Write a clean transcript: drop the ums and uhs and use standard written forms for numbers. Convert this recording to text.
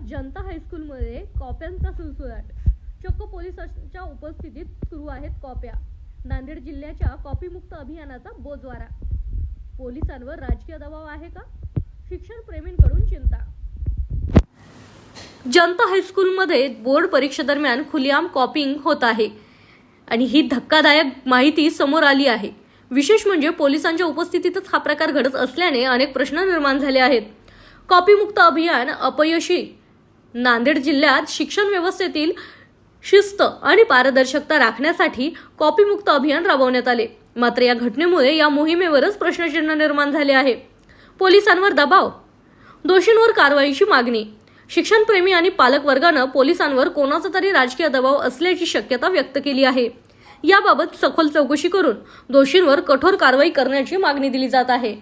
जनता हायस्कूलमध्ये कॉप्यांचा सुळसुळाट. चक्क पोलिसांच्या उपस्थितीत सुरू आहेत कॉप्या. नांदेड जिल्ह्याच्या कॉपीमुक्त अभियानाचा बोजवारा. पोलिसांवर राजकीय दबाव आहे का? शिक्षण प्रेमींकडून चिंता. जनता हायस्कूलमध्ये बोर्ड परीक्षेदरम्यान खुलेआम कॉपिंग होत आहे आणि ही धक्कादायक माहिती समोर आली आहे. विशेष म्हणजे पोलिसांच्या उपस्थितीतच हा प्रकार घडत असल्याने अनेक प्रश्न निर्माण झाले आहेत. कॉपीमुक्त अभियान अपयशी. नांदेड जिल्ह्यात शिक्षण व्यवस्थेतील शिस्त आणि पारदर्शकता राखण्यासाठी कॉपीमुक्त अभियान राबवण्यात आले. मात्र या घटनेमुळे या मोहिमेवरच प्रश्नचिन्ह निर्माण झाले आहे. पोलिसांवर दबाव, दोषींवर कारवाईची मागणी. शिक्षणप्रेमी आणि पालक वर्गानं पोलिसांवर कोणाचा तरी राजकीय दबाव असल्याची शक्यता व्यक्त केली आहे. याबाबत सखोल चौकशी करून दोषींवर कठोर कारवाई करण्याची मागणी दिली जात आहे.